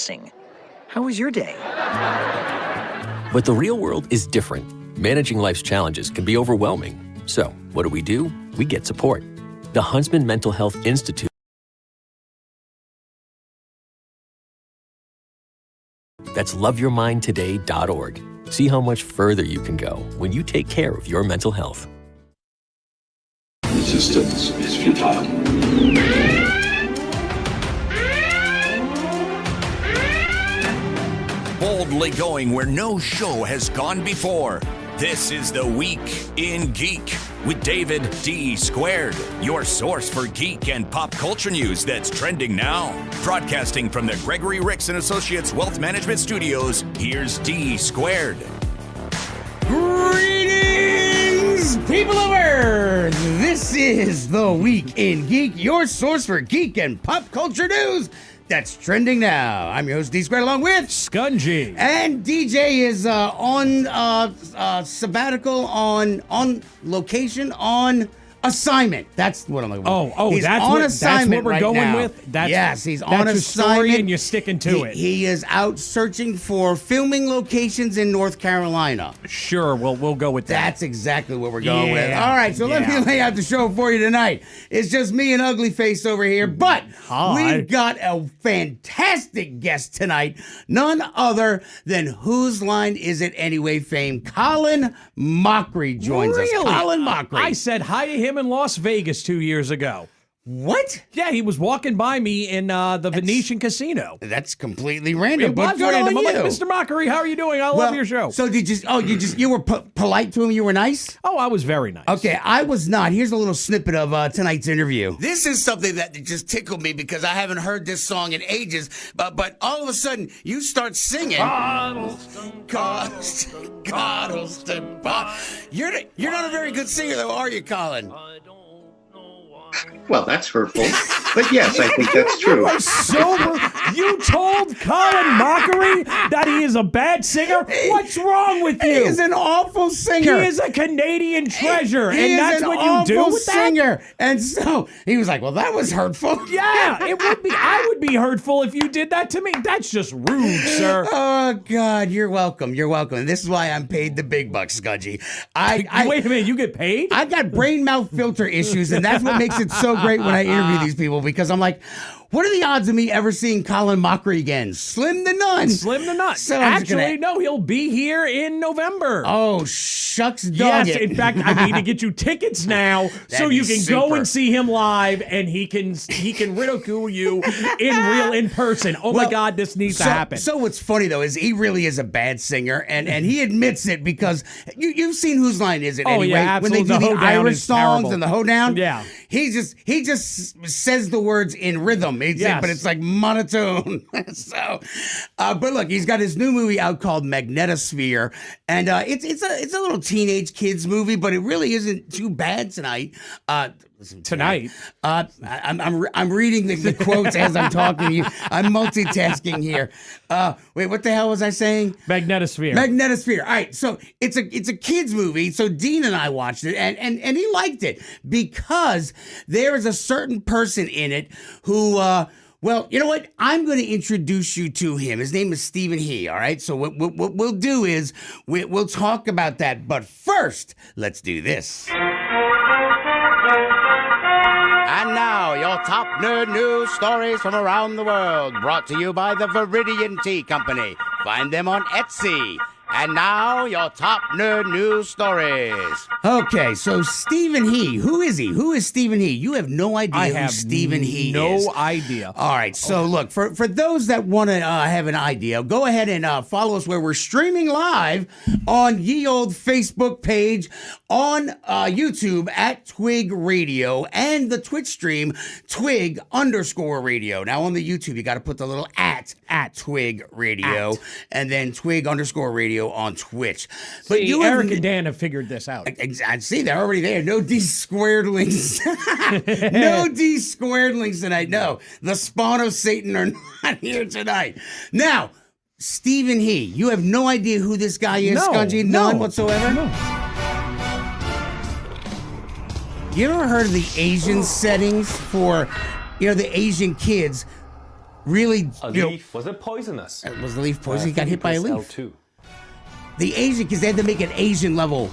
relaxing. How was your day? But the real world is different. Managing life's challenges can be overwhelming. So, what do? We get support. The Huntsman Mental Health Institute. That's loveyourmindtoday.org. See how much further you can go when you take care of your mental health. Resistance is futile. Boldly going where no show has gone before. This is the Week in Geek with David D. Squared, your source for geek and pop culture news that's trending now. Broadcasting from the Gregory Ricks & Associates Wealth Management Studios, here's D. Squared. Greetings, people of Earth! This is the Week in Geek, your source for geek and pop culture news that's trending now. I'm your host, D Squared, along with Scungy. And DJ is on sabbatical, on location, on assignment. That's what I'm looking for. He's on assignment. That's what we're going now. with. Yes, he's that's on your assignment, story and you're sticking to it. He is out searching for filming locations in North Carolina. Sure, we'll go with that. That's exactly what we're going with. Yeah. All right, so let me lay out the show for you tonight. It's just me and Ugly Face over here, but we've got a fantastic guest tonight. None other than Whose Line Is It Anyway fame Colin Mochrie joins us. Colin Mochrie. I said hi to him in Las Vegas 2 years ago. What? Yeah, he was walking by me in the Venetian Casino. That's completely random. It but was good random. on I'm like, you. Mr. Mochrie, how are you doing? I love your show. So you were polite to him? You were nice? Oh, I was very nice. Okay, I was not. Here's a little snippet of tonight's interview. This is something that just tickled me because I haven't heard this song in ages. But all of a sudden, you start singing. Coddleston. You're not a very good singer, though, are you, Colin? Well, that's hurtful. But yes, I think that's true. You are sober. You told Colin Mochrie that he is a bad singer? What's wrong with you? He is an awful singer. He is a Canadian treasure, He and is that's an what you do awful with that? singer. And so he was like, well, that was hurtful. Yeah, it would be. I would be hurtful if you did that to me. That's just rude, sir. Oh, God, you're welcome. You're welcome. And this is why I'm paid the big bucks, Scudgy. Wait a minute, you get paid? I got brain mouth filter issues, and that's what makes it so great when I interview these people, because I'm like, what are the odds of me ever seeing Colin Mochrie again? Slim to none. Slim to none. So actually, no, he'll be here in November. Oh, shucks, dog. Yes, in fact, I need to get you tickets now so you can go and see him live, and he can ridicule you in person. Oh my God, this needs to happen. So what's funny though is he really is a bad singer, and he admits it, because you've seen Whose Line Is It Anyway? Yeah, when they do the Irish songs and the hoedown. Yeah, he just says the words in rhythm. But it's like monotone. But look, he's got his new movie out called Magnetosphere, and it's a little teenage kids movie, but it really isn't too bad tonight. Tonight. I'm reading the quotes as I'm talking to you. I'm multitasking here. Wait, what the hell was I saying? Magnetosphere. Magnetosphere. All right, so it's a kids movie. So Dean and I watched it, and he liked it because there is a certain person in it who. Well, you know what? I'm going to introduce you to him. His name is Stephen He, all right? So what we'll do is we'll talk about that. But first, let's do this. And now, your top nerd news stories from around the world, brought to you by the Viridian Tea Company. Find them on Etsy. And now, your top nerd news stories. Okay, so Stephen He. Who is he? Who is Stephen He? You have no idea who Stephen He is. No idea. All right, so look, for those that want to have an idea, go ahead and follow us where we're streaming live on ye old Facebook page, on YouTube at Twig Radio, and the Twitch stream, Twig_radio. Now, on the YouTube, you got to put the little at Twig Radio, and then Twig_radio on Twitch. But see, Eric and Dan have figured this out. I see, they're already there. No D squared links. No D squared links tonight. No, the spawn of Satan are not here tonight. Now, Stephen He, you have no idea who this guy is, Scungy? None whatsoever? No. You ever heard of the Asian settings for, the Asian kids? really, A you know, leaf, was it poisonous? was the leaf poison? He got hit by a leaf. L2. The Asian, because they had to make an Asian level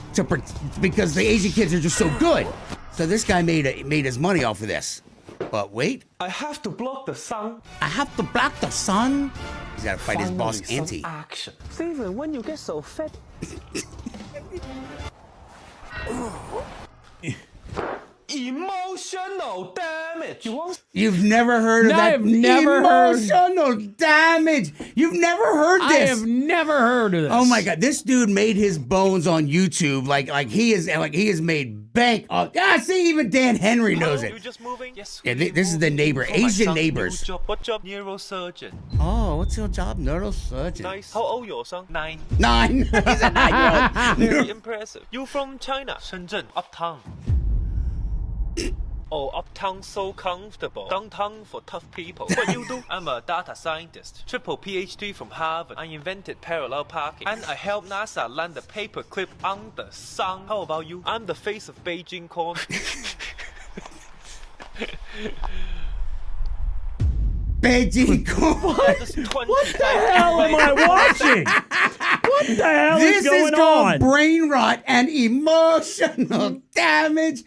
because the Asian kids are just so good. So this guy made his money off of this. But wait, I have to block the sun. I have to block the sun. He's got to fight his boss, Finally, Auntie. some action. Steven, when you get so fat. Emotional damage. You've never heard of that? I've never heard. Emotional damage. You've never heard I this? have never heard of this. Oh my God! This dude made his bones on YouTube. Like he has made bank. See, even Dan Henry knows it. You just moving? Yes. Yeah, this is the neighbor, For my Asian son, neighbors. new job. What job? Neurosurgeon. Oh, what's your job? Neurosurgeon. Nice. How old your son? 9. 9. He's a 9-year-old. Very impressive. You from China? Shenzhen. Uptown. Oh, uptown so comfortable. Downtown for tough people. What you do? I'm a data scientist. Triple PhD from Harvard. I invented parallel parking. And I helped NASA land the paperclip on the sun. How about you? I'm the face of Beijing corn. Beijing corn. What the hell am I watching? What the hell This is going is called on? brain rot and emotional damage.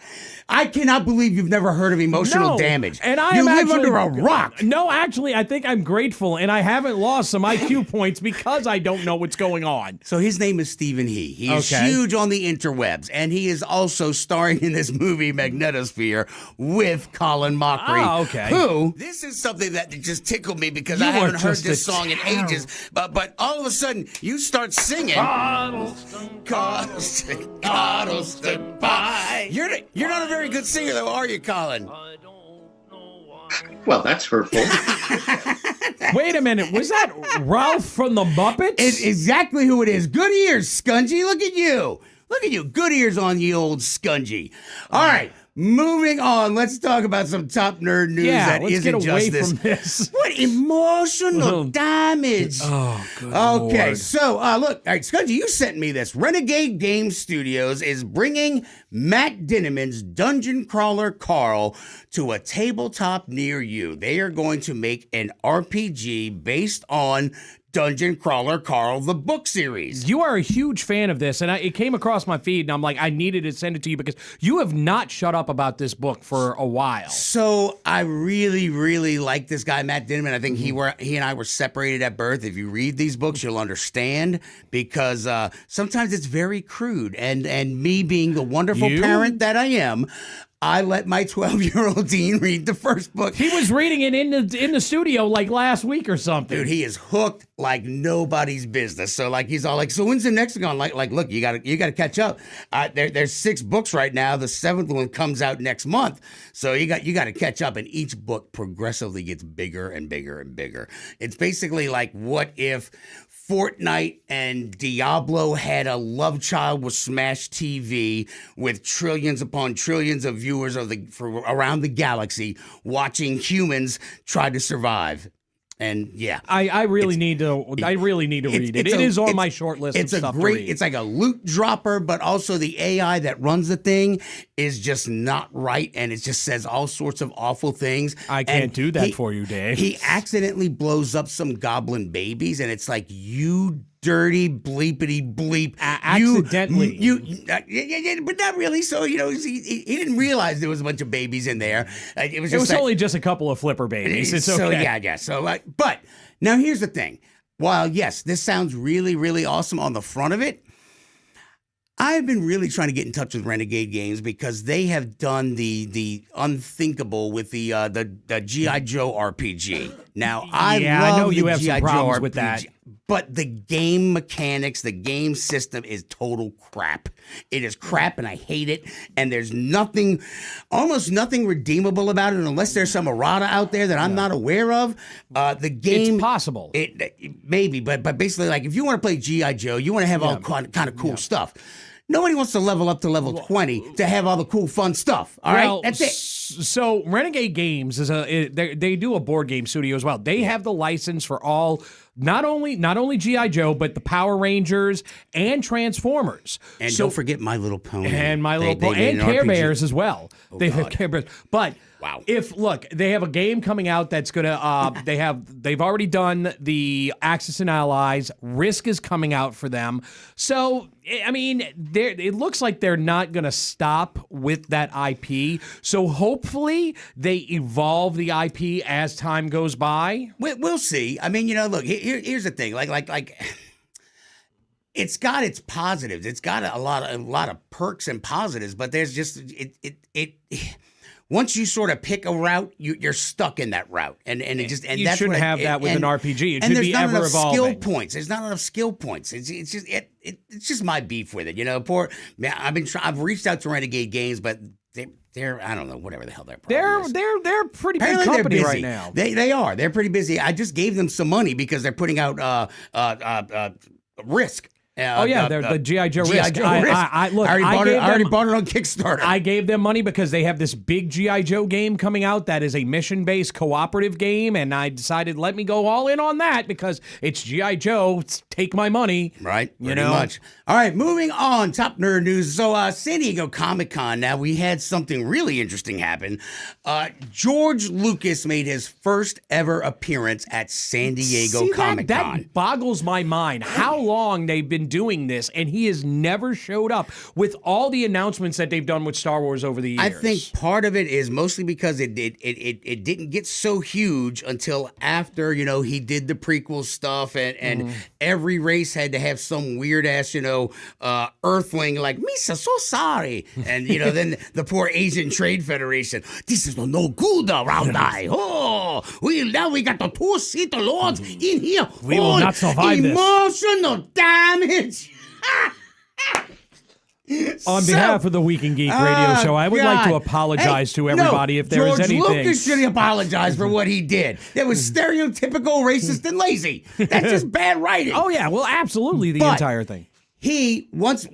I cannot believe you've never heard of emotional damage. And I you am live actually, under a rock. No, actually, I think I'm grateful, and I haven't lost some IQ points because I don't know what's going on. So his name is Stephen He. He is huge on the interwebs, and he is also starring in this movie Magnetosphere with Colin Mochrie. Oh, okay. Who? This is something that just tickled me because You I are haven't heard just this a song in ages. But all of a sudden, you start singing. Coddleston, bye. You're not a very good singer, though, are you, Colin? Well, that's hurtful. Wait a minute. Was that Ralph from the Muppets? It's exactly who it is. Good ears, Scungy. Look at you. Look at you. Good ears on you, old Scungy. All right. Moving on, let's talk about some top nerd news that let's isn't get away just from this. What emotional damage? Oh, good Okay, Lord. so look, all right, Scungy, you sent me this. Renegade Game Studios is bringing Matt Dinniman's Dungeon Crawler Carl to a tabletop near you. They are going to make an RPG based on Dungeon Crawler Carl, the book series. You are a huge fan of this, and it came across my feed, and I'm like, I needed to send it to you because you have not shut up about this book for a while. So I really, really like this guy, Matt Dinniman. I think he and I were separated at birth. If you read these books, you'll understand because sometimes it's very crude. And me being the wonderful parent that I am, I let my 12-year-old Dean read the first book. He was reading it in the studio like last week or something. Dude, he is hooked like nobody's business. So like he's all like, so when's the next one? Like look, you gotta catch up. There's 6 books right now. The 7th one comes out next month. So you got to catch up, and each book progressively gets bigger and bigger and bigger. It's basically like, what if Fortnite and Diablo had a love child with Smash TV with trillions upon trillions of viewers around the galaxy watching humans try to survive. And yeah, I really need to read it. It is on my short list of stuff to read. It's like a loot dropper, but also the AI that runs the thing is just not right, and it just says all sorts of awful things. I can't do that for you, Dave. He accidentally blows up some goblin babies, and it's like, you dirty bleepity bleep. Accidentally. But not really. So, he didn't realize there was a bunch of babies in there. It was only just a couple of flipper babies. It's so, okay. Yeah. So, but now here's the thing. While, yes, this sounds really, really awesome on the front of it, I've been really trying to get in touch with Renegade Games because they have done the unthinkable with the G.I. Joe RPG. Now, I know you the have G.I. some Joe problems RPG, with that. but the game mechanics, the game system is total crap. It is crap, and I hate it. And there's almost nothing redeemable about it unless there's some errata out there that I'm not aware of. The game, it's possible. It maybe, but basically, like, if you want to play G.I. Joe, you want to have all kind of cool stuff. Nobody wants to level up to level 20 to have all the cool, fun stuff. All right, that's it. So Renegade Games they do a board game studio as well. They have the license for all, not only G.I. Joe, but the Power Rangers and Transformers. And don't forget My Little Pony. And My Little Pony and Care Bears as well. They have Care Bears. But Wow. Look, they have a game coming out that's gonna they've already done the Axis and Allies. Risk is coming out for them. So I mean, it looks like they're not gonna stop with that IP. So hopefully they evolve the IP as time goes by. We'll see. I mean, look, here's the thing. Like it's got its positives. It's got a lot of perks and positives, but there's just it once you sort of pick a route, you're stuck in that route, and it just you that's shouldn't what have that with an RPG. It and should be there's not ever enough evolving. skill points. There's not enough skill points. It's just my beef with it. Poor man. I've reached out to Renegade Games, but they're I don't know, whatever the hell their problem is. They're pretty big Apparently company they're right busy. now. They are. They're pretty busy. I just gave them some money because they're putting out Risk. They're the G.I. Joe G.I. Risk. Joe I Risk. look, I I already bought it on Kickstarter. I gave them money because they have this big G.I. Joe game coming out that is a mission-based cooperative game, and I decided let me go all in on that because it's G.I. Joe. Take my money. Right, pretty much. All right, moving on. Top nerd news. So, San Diego Comic-Con. Now, we had something really interesting happen. George Lucas made his first ever appearance at San Diego Comic-Con. That boggles my mind how long they've been doing this, and he has never showed up with all the announcements that they've done with Star Wars over the years. I think part of it is mostly because it didn't get so huge until after, he did the prequel stuff, and every race had to have some weird ass, earthling like, Misa, so sorry. And, then the poor Asian Trade Federation, this is no good around I. Oh, we got the two-seater lords in here. We will not survive this. Emotional damage. On behalf of the Week in Geek radio show, I would like to apologize to everybody if there is anything. George Lucas should apologize for what he did. That was stereotypical, racist, and lazy. That's just bad writing. Oh, yeah. Well, absolutely, the entire thing. He, once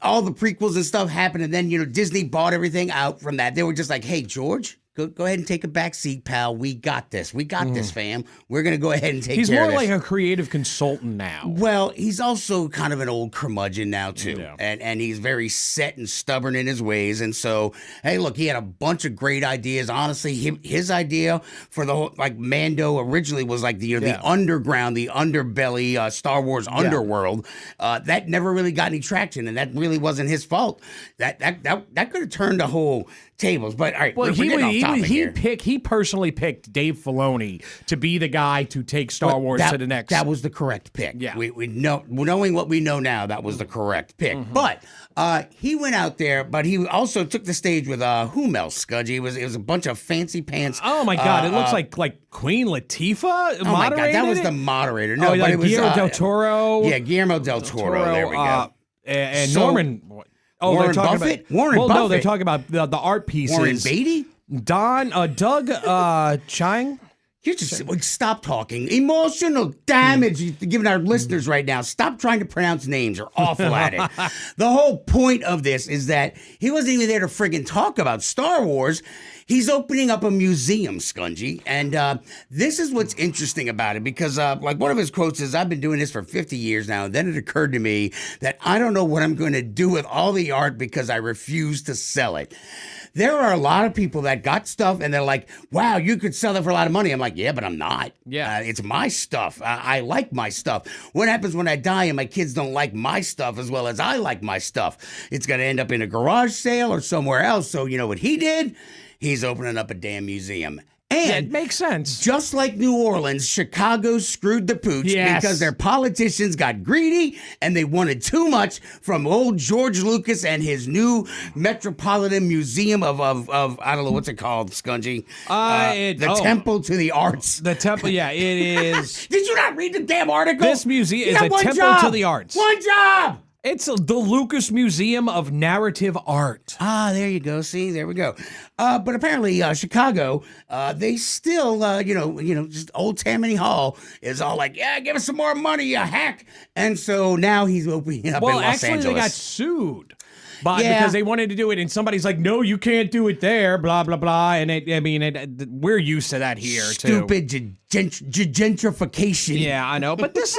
all the prequels and stuff happened, and then, Disney bought everything out from that, they were just like, hey, George, go ahead and take a back seat, pal. We got this. We got this, fam. We're going to go ahead and take care of this. He's more like a creative consultant now. Well, he's also kind of an old curmudgeon now, too. Yeah. And he's very set and stubborn in his ways. And so, hey, look, he had a bunch of great ideas. Honestly, his idea for the whole, like, Mando originally was like the underground, the underbelly, Star Wars underworld. That never really got any traction, and that really wasn't his fault. That could have turned the whole tables. But all right, well, he personally picked Dave Filoni to be the guy to take Star Wars to the next. That was the correct pick. Yeah, we know, knowing what we know now, that was the correct pick. But he went out there, but he also took the stage with whom else, Scudgy? It was a bunch of fancy pants. Oh my God! It looks like Queen Latifah. Oh my God, that was the moderator. No, but it was Guillermo del Toro. Yeah, Guillermo del Toro. There we go. And So, Norman. Oh, Warren they're talking Buffett? about Warren well, Buffett? no, they're talking about the art pieces. Warren Beatty? Doug Chang. You just stop talking. Emotional damage you're giving our listeners right now. Stop trying to pronounce names. You're awful at it. The whole point of this is that he wasn't even there to friggin' talk about Star Wars. He's opening up a museum, Scungy. And this is what's interesting about it because like one of his quotes is, I've been doing this for 50 years now. And then it occurred to me that I don't know what I'm going to do with all the art because I refuse to sell it. There are a lot of people that got stuff and they're like, wow, you could sell it for a lot of money. I'm like, yeah, but I'm not. Yeah. It's my stuff. I like my stuff. What happens when I die and my kids don't like my stuff as well as I like my stuff? It's going to end up in a garage sale or somewhere else. So you know what he did? He's opening up a damn museum. And it makes sense. Just like New Orleans, Chicago screwed the pooch because their politicians got greedy and they wanted too much from old George Lucas and his new Metropolitan Museum of I don't know, what's it called, Scungy? Temple to the Arts. The temple, yeah, it is. Did you not read the damn article? This museum is a temple to the arts. One job! It's the Lucas Museum of Narrative Art. Ah, there you go. See, there we go. But apparently, Chicago, they still, just old Tammany Hall is all like, yeah, give us some more money, you hack. And so now he's opening up in Los Angeles. Well, actually, they got sued. but because they wanted to do it, and somebody's like, "No, you can't do it there." Blah blah blah. And we're used to that here too. Stupid gentrification. Yeah, I know, but this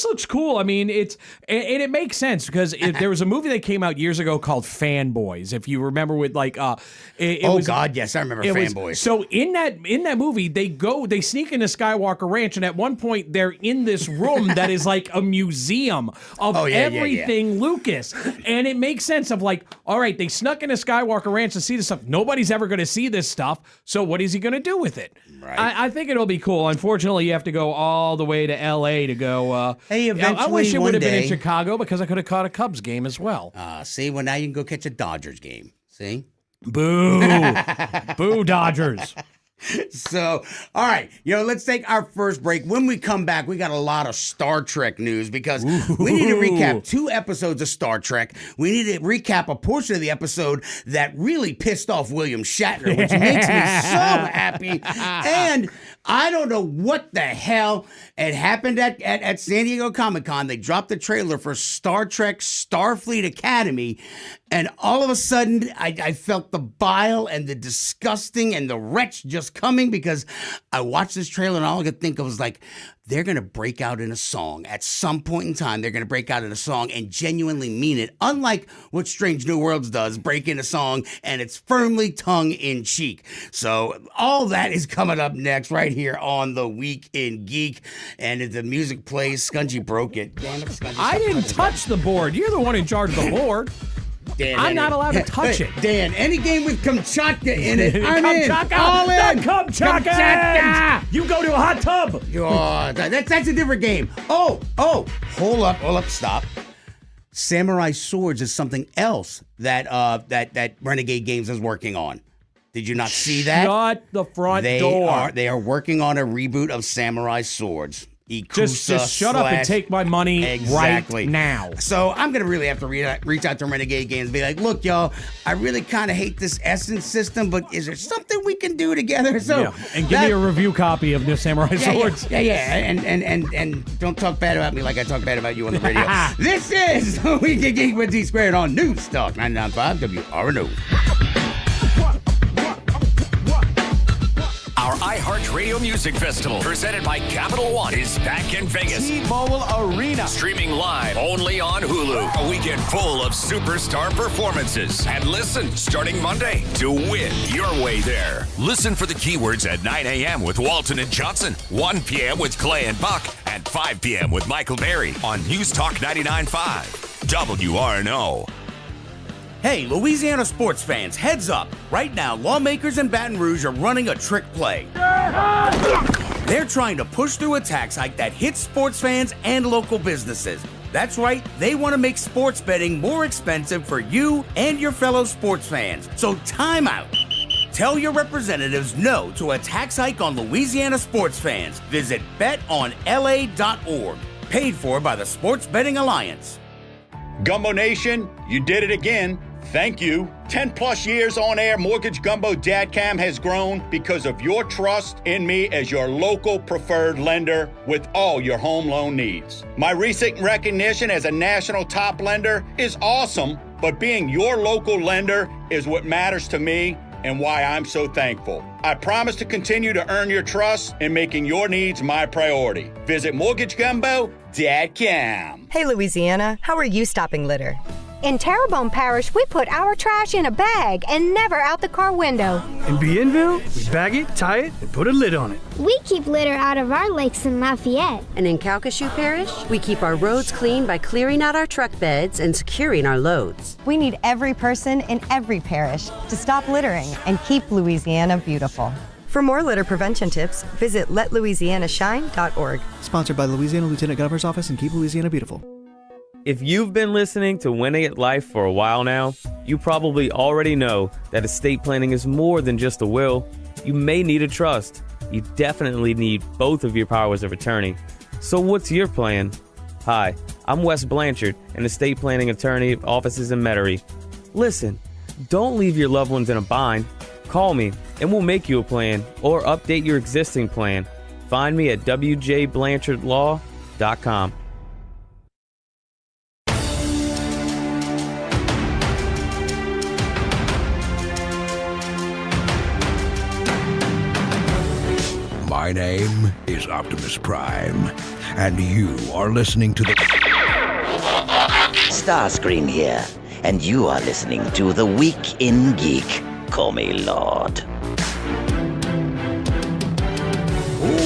looks cool. I mean, it makes sense because there was a movie that came out years ago called Fanboys. If you remember, with like, God, yes, I remember Fanboys. So in that movie, they sneak into Skywalker Ranch, and at one point they're in this room that is like a museum of everything Lucas, and it makes sense of like, all right, they snuck into Skywalker Ranch to see this stuff. Nobody's ever going to see this stuff, so what is he going to do with it? Right. I think it'll be cool. Unfortunately, you have to go all the way to L.A. to go. Hey, eventually, I wish it would have been in day. Chicago because I could have caught a Cubs game as well. See, well, now you can go catch a Dodgers game. See? Boo. Boo, Dodgers. So, all right, let's take our first break. When we come back, we got a lot of Star Trek news because we need to recap 2 episodes of Star Trek. We need to recap a portion of the episode that really pissed off William Shatner, which makes me so happy. And I don't know what the hell had happened at San Diego Comic-Con. They dropped the trailer for Star Trek Starfleet Academy, and all of a sudden, I felt the bile and the disgusting and the wretch just coming because I watched this trailer and all I could think of was like, they're going to break out in a song. At some point in time, they're going to break out in a song and genuinely mean it. Unlike what Strange New Worlds does, break in a song and it's firmly tongue-in-cheek. So all that is coming up next right here on The Week in Geek. And if the music plays, Scungy broke it. Damn it, Scungy. I didn't touch the board. You're the one in charge of the board. Dan, I'm not allowed to touch it. Dan, any game with Kamchatka in it, I'm in. All in. Kamchatka! You go to a hot tub. Oh, that's a different game. Oh, hold up, stop. Samurai Swords is something else that Renegade Games is working on. Did you not see that? Shut the front door. They are working on a reboot of Samurai Swords. Just shut up and take my money right now. So I'm going to really have to reach out to Renegade Games and be like, look, y'all, I really kind of hate this Essence system, but is there something we can do together? So and give me a review copy of New Samurai Swords. Yeah. And don't talk bad about me like I talk bad about you on the radio. This is The Week in Geek with D Squared on News Talk 99.5 WRNO. Our iHeartRadio Music Festival, presented by Capital One, is back in Vegas. T-Mobile Arena. Streaming live only on Hulu. A weekend full of superstar performances. And listen, starting Monday, to win your way there. Listen for the keywords at 9 a.m. with Walton and Johnson, 1 p.m. with Clay and Buck, and 5 p.m. with Michael Berry on News Talk 99.5 WRNO. Hey, Louisiana sports fans, heads up. Right now, lawmakers in Baton Rouge are running a trick play. They're trying to push through a tax hike that hits sports fans and local businesses. That's right, they want to make sports betting more expensive for you and your fellow sports fans. So time out. Tell your representatives no to a tax hike on Louisiana sports fans. Visit betonla.org. Paid for by the Sports Betting Alliance. Gumbo Nation, you did it again. Thank you. 10 plus years on air, Mortgage Gumbo Dadcam has grown because of your trust in me as your local preferred lender with all your home loan needs. My recent recognition as a national top lender is awesome, but being your local lender is what matters to me and why I'm so thankful. I promise to continue to earn your trust in making your needs my priority. Visit MortgageGumbo.com. Hey, Louisiana, how are you stopping litter? In Terrebonne Parish, we put our trash in a bag and never out the car window. In Bienville, we bag it, tie it, and put a lid on it. We keep litter out of our lakes in Lafayette. And in Calcasieu Parish, we keep our roads clean by clearing out our truck beds and securing our loads. We need every person in every parish to stop littering and keep Louisiana beautiful. For more litter prevention tips, visit letlouisianashine.org. Sponsored by Louisiana Lieutenant Governor's Office and Keep Louisiana Beautiful. If you've been listening to Winning at Life for a while now, you probably already know that estate planning is more than just a will. You may need a trust. You definitely need both of your powers of attorney. So what's your plan? Hi, I'm Wes Blanchard, an estate planning attorney, offices in Metairie. Listen, don't leave your loved ones in a bind. Call me and we'll make you a plan or update your existing plan. Find me at wjblanchardlaw.com. My name is Optimus Prime, and you are listening to the Starscream here, and you are listening to The Week in Geek. Call me Lord.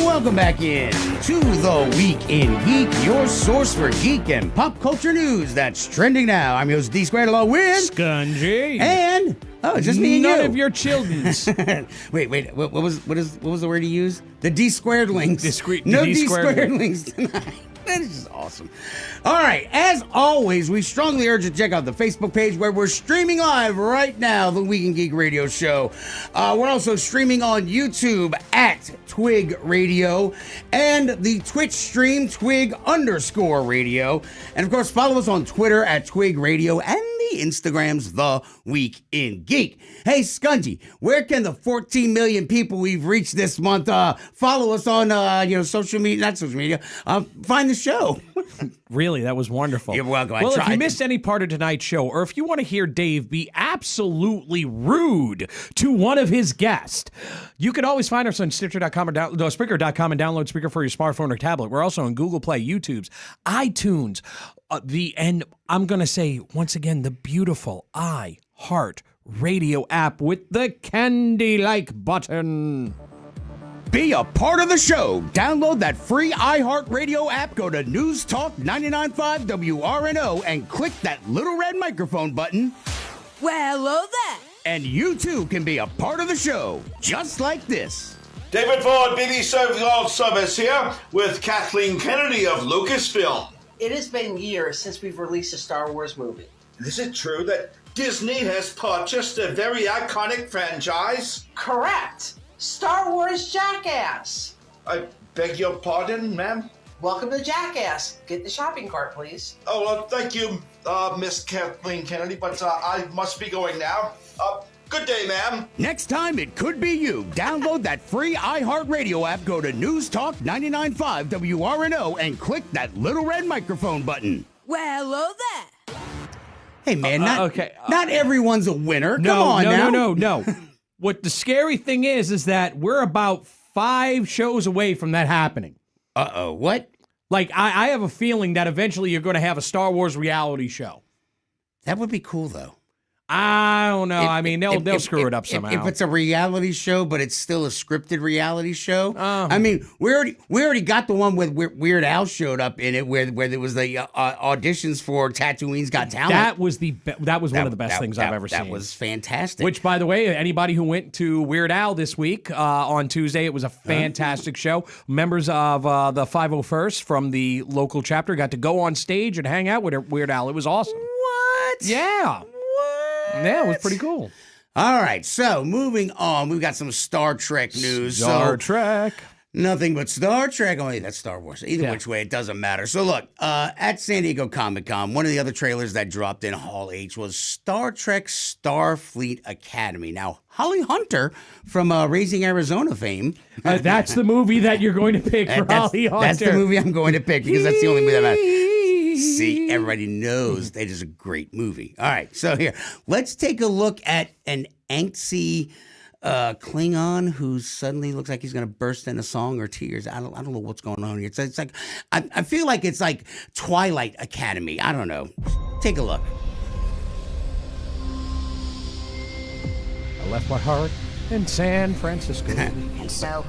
Welcome back in to The Week in Geek, your source for geek and pop culture news that's trending now. I'm your host, D Squared, along with Skunji. And just me and you. None of your children's. wait. What was the word he used? The D Squared links. No D Squared links tonight. That is just awesome. All right, as always, we strongly urge you to check out the Facebook page where we're streaming live right now, the Week in Geek Radio Show. We're also streaming on YouTube at Twig Radio and the Twitch stream Twig_radio. And of course, follow us on Twitter at Twig Radio and the Instagram's The Week in Geek. Hey, Skunji, where can the 14 million people we've reached this month follow us on social media, not social media, find the show? Really, that was wonderful. You're welcome. Well, if you missed any part of tonight's show, or if you want to hear Dave be absolutely rude to one of his guests, you can always find us on Stitcher.com or Spreaker.com and download Spreaker for your smartphone or tablet. We're also on Google Play, YouTube's, iTunes, and I'm going to say, once again, the beautiful iHeart Radio app with the candy-like button. Be a part of the show. Download that free iHeartRadio app. Go to News Talk 99.5 WRNO and click that little red microphone button. Well, hello there. And you too can be a part of the show, just like this. David Ford, BBC World Service here with Kathleen Kennedy of Lucasfilm. It has been years since we've released a Star Wars movie. Is it true that Disney has purchased a very iconic franchise? Correct. Star Wars Jackass. I beg your pardon, ma'am? Welcome to Jackass. Get the shopping cart, please. Oh, thank you, Miss Kathleen Kennedy, but I must be going now. Good day, ma'am. Next time, it could be you. Download that free iHeartRadio app, go to News Talk 99.5 WRNO, and click that little red microphone button. Well, hello there. Hey, man, not everyone's a winner. Come on now. No. What the scary thing is that we're about 5 shows away from that happening. Uh-oh, what? Like, I have a feeling that eventually you're going to have a Star Wars reality show. That would be cool, though. I don't know. They'll screw it up somehow. If it's a reality show, but it's still a scripted reality show. We already got the one with Weird Al showed up in it, where there was the auditions for Tatooine's Got Talent. That was one of the best things I've ever seen. That was fantastic. Which, by the way, anybody who went to Weird Al this week on Tuesday, it was a fantastic show. Members of the 501st from the local chapter got to go on stage and hang out with Weird Al. It was awesome. What? Yeah. Yeah, it was pretty cool. All right, so moving on, we've got some Star Trek news. Star Trek. Nothing but Star Trek. Oh, wait, that's Star Wars. Either which way, it doesn't matter. So look, at San Diego Comic-Con, one of the other trailers that dropped in Hall H was Star Trek Starfleet Academy. Now, Holly Hunter from Raising Arizona fame. That's the movie that you're going to pick for Holly Hunter. That's the movie I'm going to pick because that's the only movie that matters. See, everybody knows that is a great movie. All right, so here, let's take a look at an angsty Klingon who suddenly looks like he's going to burst into song or tears. I don't know what's going on here. It's like I feel like it's like Twilight Academy. I don't know. Take a look. I left my heart in San Francisco. And so,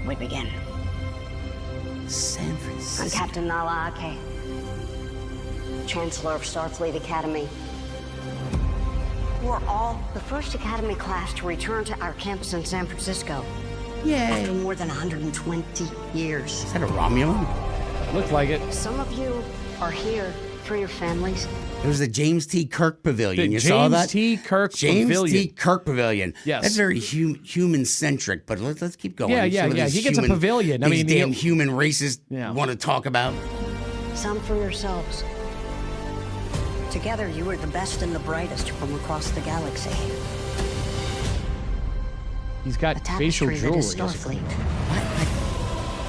we begin. San Francisco. I'm Captain Nala Ake, Chancellor of Starfleet Academy. We're all the first Academy class to return to our campus in San Francisco. Yay. After more than 120 years. Is that a Romulan? Looked like it. Some of you are here for your families. It was the James T. Kirk Pavilion. You saw that? James T. Kirk Pavilion. Yes. That's very human-centric, but let's keep going. Yeah. He gets a pavilion. These damn human racists want to talk about. Some for yourselves. Together, you are the best and the brightest from across the galaxy. He's got facial jewelry. That is Starfleet.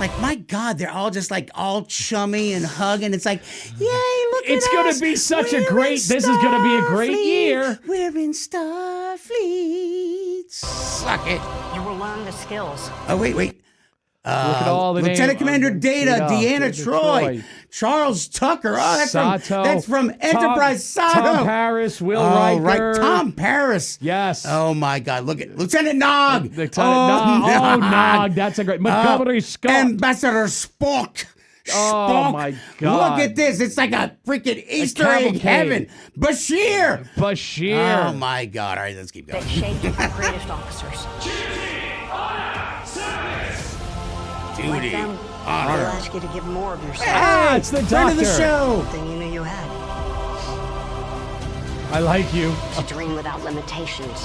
Like, my God, they're all just like all chummy and hugging. It's like, yay, look at us. It's going to be such a great, this is going to be a great year. We're in Starfleet. Suck it. You will learn the skills. Oh, wait. Look at all the Lieutenant Commander Data, Deanna Troy, Troy. Charles Tucker. Oh, Sato. that's from Enterprise. Sato. Tom Paris, Will Riker. Riker. Right, Tom Paris. Yes. Oh my God! Look at Lieutenant Nog. Nog. That's a great Montgomery Scott. Ambassador Spock. Oh my God! Look at this. It's like a freaking Easter egg heaven. Bashir. Oh my God! All right, let's keep going. That shape our greatest officers. Duty. Like them, I'll Honor. ask you to give more of yourself. Hey, it's the friend of the doctor. show. Something you knew you had. I like you. To dream without limitations.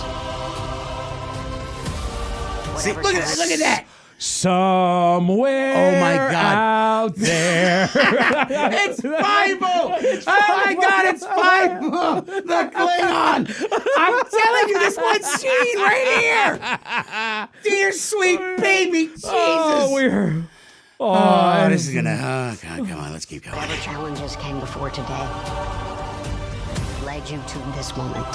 See, Whatever look at that. Somewhere Oh my God. out there. It's Bible! Oh my God, it's Bible! The Klingon! I'm telling you, this one scene right here! Dear sweet baby Jesus! This is gonna. Oh God, come on, let's keep going. Whatever challenges came before today led you to this moment.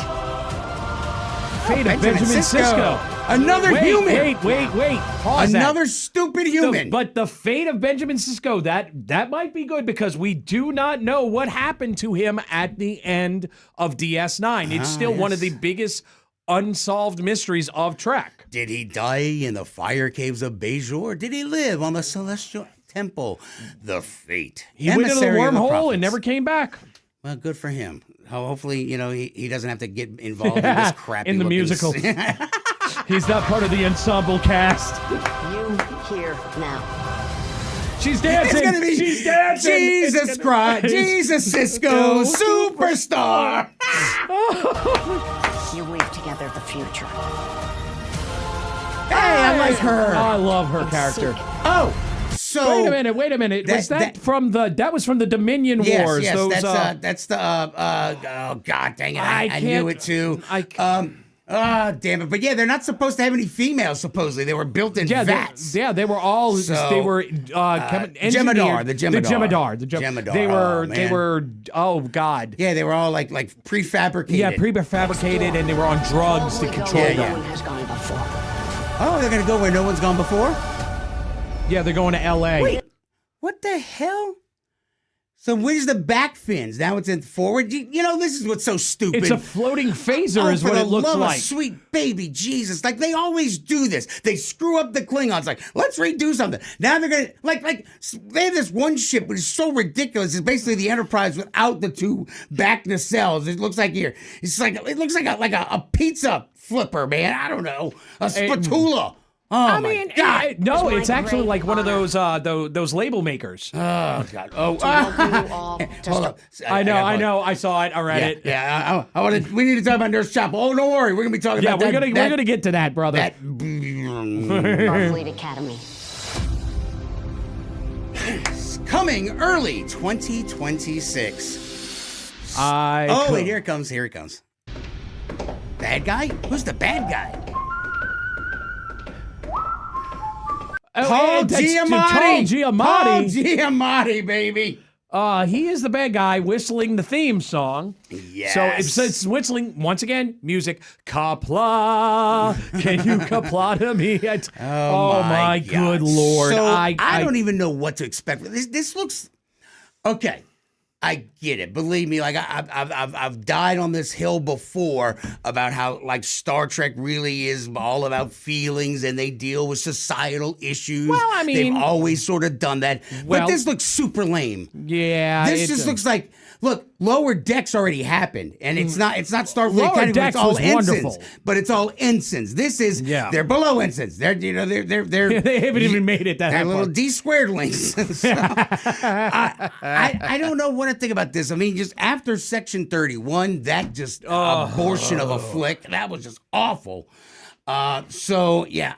Fate of Benjamin Sisko. Another human. Wait. Pause Another that. stupid human. But the fate of Benjamin Sisko, that might be good because we do not know what happened to him at the end of DS9. It's still one of the biggest unsolved mysteries of Trek. Did he die in the fire caves of Bajor? Did he live on the Celestial Temple? The fate. He went into the Emissary of wormhole prophets. and never came back. Well, good for him. Hopefully, he doesn't have to get involved in this crappy in the looking musical. He's not part of the ensemble cast. You here now. She's dancing. It's gonna be She's dancing. Jesus Christ. Jesus Sisko, superstar. You weave together the future. Hey, I like her. I love her character. Oh, so wait a minute. Was that from the Dominion Wars? Yes, Those, that's the oh God dang it. I knew it too. Damn it. But yeah, they're not supposed to have any females, supposally. They were built in vats. They were all So, they were Jem'Hadar, the Jem'Hadar. They were oh God. Yeah, they were all like prefabricated. Yeah, prefabricated, and they were on drugs to control them. No one has gone before. Oh, they're gonna go where no one's gone before? Yeah, they're going to L.A. Wait, what the hell? So where's the back fins? Now it's in forward. You know, this is what's so stupid. It's a floating phaser, is what it looks for the love like. of sweet baby Jesus! Like they always do this. They screw up the Klingons. Like let's redo something. Now they're gonna like they have this one ship which is so ridiculous. It's basically the Enterprise without the two back nacelles. It looks like here. It looks like a pizza flipper, man. I don't know, a spatula. Oh my God! No, it's actually like one of those label makers. Oh God! Oh, hold up! I know. I saw it. I read it. Yeah, I want to. We need to talk about Nurse Chapel. Oh, don't worry, we're gonna be talking about that. We're gonna get to that, brother. Starfleet Academy. Coming early 2026. Wait, here it comes. Here it comes. Bad guy? Who's the bad guy? Paul Giamatti. Paul Giamatti, baby. He is the bad guy whistling the theme song. Yes. So it's whistling, once again, music. Kapla, can you kapla to me? Oh my good Lord. So I don't even know what to expect. This looks... Okay. I get it. Believe me, like I've died on this hill before about how like Star Trek really is all about feelings and they deal with societal issues. Well, I mean, they've always sort of done that. But this looks super lame. Yeah, this just looks like Lower Decks already happened, and it's not Starfleet Lower Academy. Decks It's all was ensigns, wonderful. but it's all ensigns. This is they're below ensigns. They're they haven't even made it that they're far. little D squared links. So, I don't know what to think about this. I mean, just after Section 31, that just abortion of a flick, that was just awful. So yeah,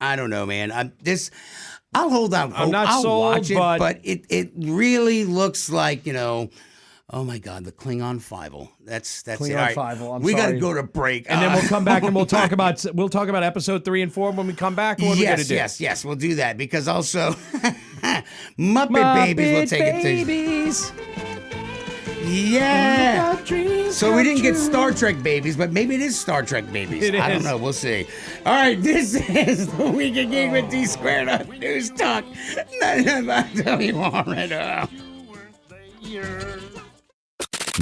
I don't know, man. I'll hold out hope. I'm not I'll sold, watch it, but it really looks like, oh my God, the Klingon Fivel. That's Klingon it. All right, Fivel. we got to go to break, and then we'll come back and we'll talk about episode 3 and 4 when we come back. What are we gonna do? Yes, we'll do that because also Muppet Babies will take it to. Yeah. So we didn't get Star Trek babies, but maybe it is Star Trek babies. It I don't is. know. We'll see. All right, this is the Week in Geek with D Squared on News Talk. I tell you all right now.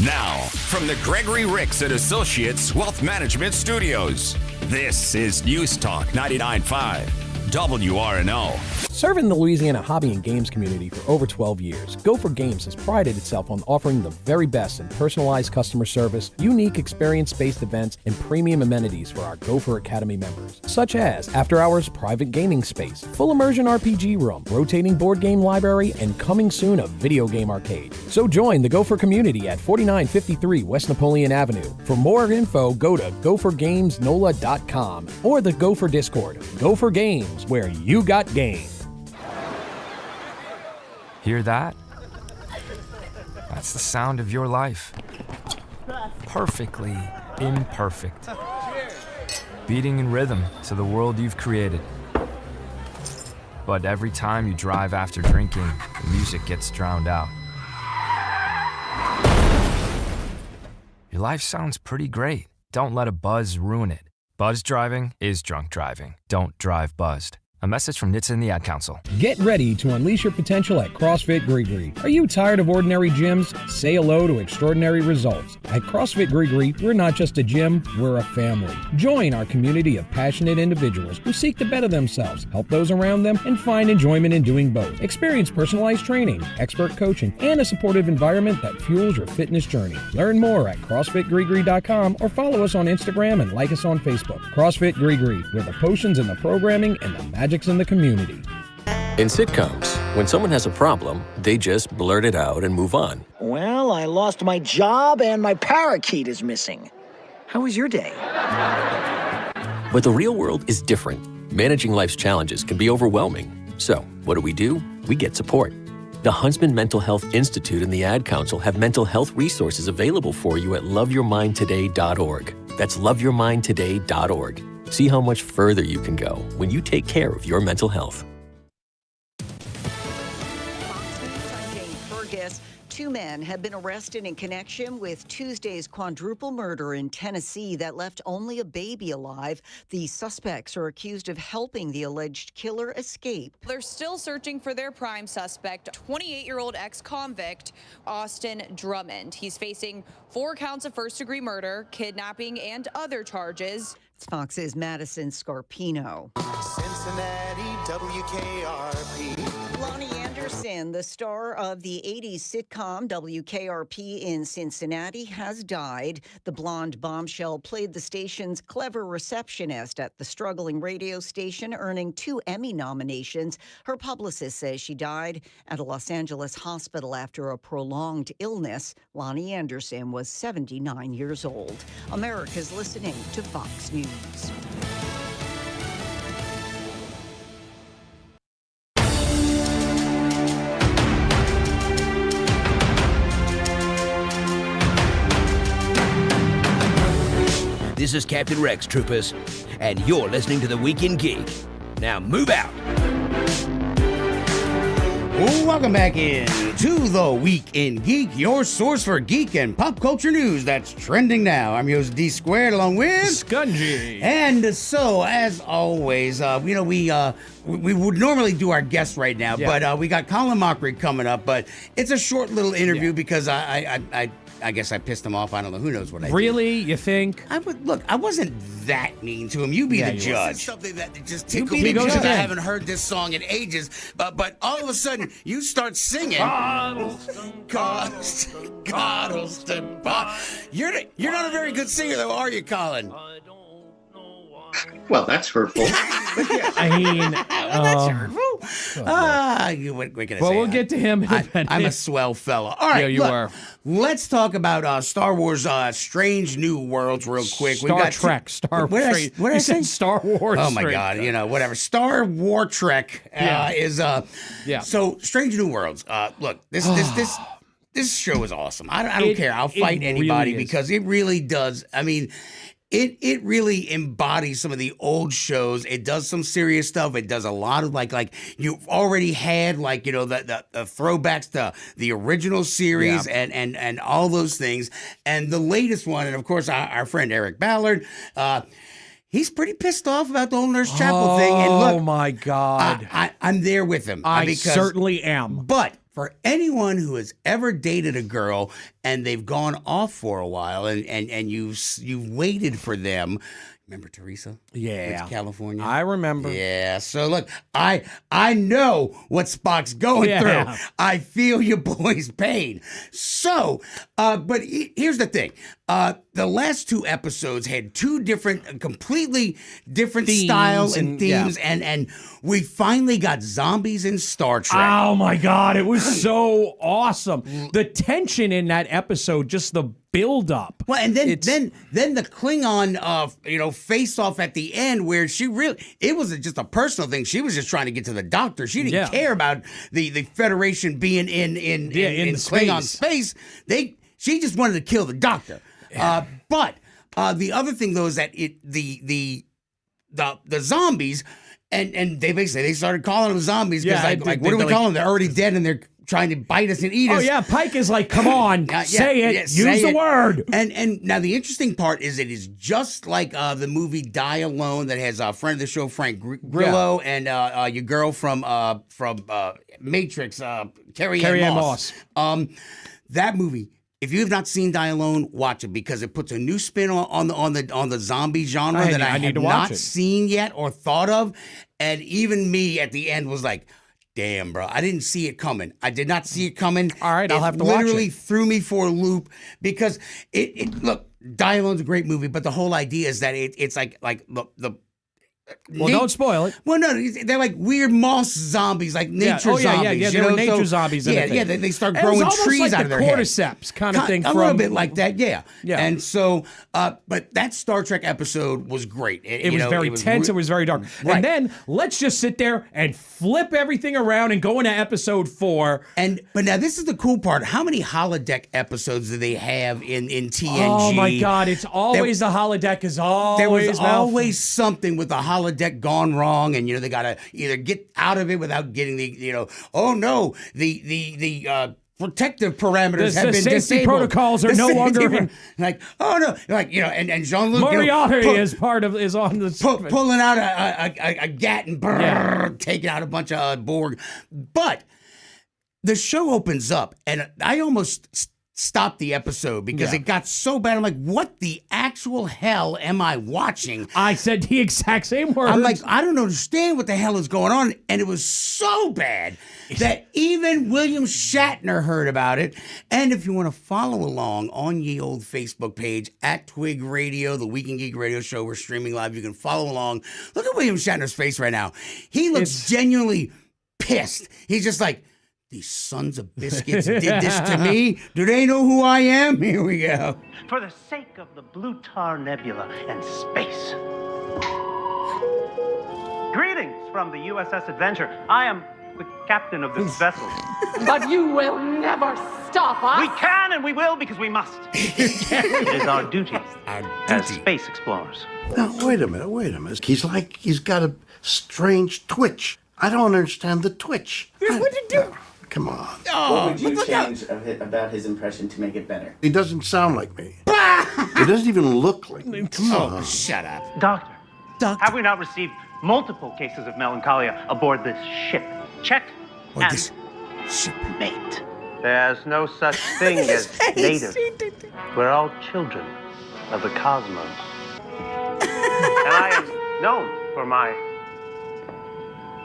Now, from the Gregory Ricks and Associates Wealth Management Studios, this is News Talk 99.5 WRNO. Serving the Louisiana hobby and games community for over 12 years, Gopher Games has prided itself on offering the very best in personalized customer service, unique experience-based events, and premium amenities for our Gopher Academy members, such as after-hours private gaming space, full immersion RPG room, rotating board game library, and coming soon a video game arcade. So join the Gopher community at 4953 West Napoleon Avenue. For more info, go to gophergamesnola.com or the Gopher Discord. Gopher Games, where you got game. Hear that? That's the sound of your life. Perfectly imperfect. Beating in rhythm to the world you've created. But every time you drive after drinking, the music gets drowned out. Your life sounds pretty great. Don't let a buzz ruin it. Buzz driving is drunk driving. Don't drive buzzed. A message from NHTSA and the Ad Council. Get ready to unleash your potential at CrossFit Grigri. Are you tired of ordinary gyms? Say hello to extraordinary results. At CrossFit Grigri, we're not just a gym, we're a family. Join our community of passionate individuals who seek to better themselves, help those around them, and find enjoyment in doing both. Experience personalized training, expert coaching, and a supportive environment that fuels your fitness journey. Learn more at CrossFitGrigri.com or follow us on Instagram and like us on Facebook. CrossFit Grigri, where the potions and the programming and the magic's in the community. In sitcoms, when someone has a problem, they just blurt it out and move on. Well, I lost my job and my parakeet is missing. How was your day? But the real world is different. Managing life's challenges can be overwhelming. So, what do? We get support. The Huntsman Mental Health Institute and the Ad Council have mental health resources available for you at loveyourmindtoday.org. That's loveyourmindtoday.org. See how much further you can go when you take care of your mental health. Two men have been arrested in connection with Tuesday's quadruple murder in Tennessee that left only a baby alive. The suspects are accused of helping the alleged killer escape. They're still searching for their prime suspect, 28-year-old ex-convict Austin Drummond. He's facing 4 counts of first-degree murder, kidnapping, and other charges. It's Fox's Madison Scarpino. Cincinnati, WKRP. Lonnie Anderson, the star of the 80s sitcom WKRP in Cincinnati, has died. The blonde bombshell played the station's clever receptionist at the struggling radio station, earning 2 Emmy nominations. Her publicist says she died at a Los Angeles hospital after a prolonged illness. Lonnie Anderson was 79 years old. America's listening to Fox News. This is Captain Rex, troopers, and you're listening to the Week in Geek. Now move out. Welcome back in to the Week in Geek, your source for geek and pop culture news that's trending now. I'm your host D Squared, along with Scungy. And so, as always, we would normally do our guests right now, but we got Colin Mochrie coming up. But it's a short little interview because I guess I pissed him off. I don't know. Who knows what I did. Really? You think? I wasn't that mean to him. You be the judge. This is something that just tickled me because I haven't heard this song in ages. But all of a sudden, you start singing. Coddleston. You're not a very good singer, though, are you, Colin? Well, that's hurtful. I mean, that's hurtful. What can I say? Well, we'll get to him. I'm a swell fella. All right, yeah, you are. Let's talk about Star Wars Strange New Worlds real quick. What did I say? Star Wars. Oh, my God. Whatever. Star War Trek is... So, Strange New Worlds. Look, this show is awesome. I don't care. I'll fight anybody because it really does. I mean... it really embodies some of the old shows. It does some serious stuff. It does a lot of like you've already had like, you know, the throwbacks to the original series and all those things. And the latest one, and of course our friend Eric Ballard, he's pretty pissed off about the whole Nurse Chapel thing. And look, oh my God. I'm there with him. I certainly am. But for anyone who has ever dated a girl and they've gone off for a while and you've waited for them. Remember Teresa? Yeah. With California? I remember. Yeah. So look, I know what Spock's going through. I feel your boy's pain. So, but here's the thing. The last 2 episodes had 2 different, completely different styles and themes, and we finally got zombies in Star Trek. Oh my God, it was so awesome. The tension in that episode, just the build up. Well, and then the Klingon face off at the end where it wasn't just a personal thing. She was just trying to get to the doctor. She didn't care about the Federation being in Klingon space. She just wanted to kill the doctor. But the other thing though is that the zombies and they started calling them zombies because what do we call them? They're already dead and they're trying to bite us and eat us. Oh yeah, Pike is like, come on, say it, use the word. And now the interesting part is it is just like the movie Die Alone that has a friend of the show Frank Grillo and your girl from Matrix, Carrie-Anne Moss. That movie. If you have not seen Die Alone, watch it because it puts a new spin on the zombie genre that I had not seen yet or thought of. And even me at the end was like, damn, bro, I didn't see it coming. I did not see it coming. All right, I'll have to watch it. Literally threw me for a loop because look, Die Alone's a great movie, but the whole idea is that it's like the well, don't spoil it. Well, no, they're like weird moss zombies, like nature zombies. Yeah, they were nature zombies. They start growing trees out of their head. Cordyceps kind of thing. A little bit like that, yeah. And so, but that Star Trek episode was great. It was very tense. It was very dark. Right. And then let's just sit there and flip everything around and go into episode 4. But now this is the cool part. How many holodeck episodes do they have in TNG? Oh my God! It's always the holodeck is always. There was always something with the holodeck gone wrong, and they gotta either get out of it without getting the oh no, the protective parameters have been disabled. The safety protocols are no longer in. Like, oh no, like and Jean-Luc Moriarty is on the pulling out a gat and taking out a bunch of Borg, but the show opens up, and I almost stopped the episode because it got so bad. I'm like, what the actual hell am I watching? I said the exact same words. I'm like, I don't understand what the hell is going on. And it was so bad that even William Shatner heard about it. And if you want to follow along on ye old Facebook page at Twig Radio, the Week in Geek radio show, we're streaming live. You can follow along. Look at William Shatner's face right now. He looks genuinely pissed. He's just like, these sons of biscuits did this to me. Do they know who I am? Here we go. For the sake of the Blue Tar Nebula and space. Greetings from the USS Adventure. I am the captain of this vessel. But you will never stop us. We can and we will because we must. It is our duty as space explorers. Now, wait a minute. He's got a strange twitch. I don't understand the twitch. What did you do? Come on. What would you change about his impression to make it better? He doesn't sound like me. He doesn't even look like me. Come on. Shut up. Doctor, have we not received multiple cases of melancholia aboard this ship? Check and mate. There's no such thing as native. We're all children of the cosmos. And I am known for my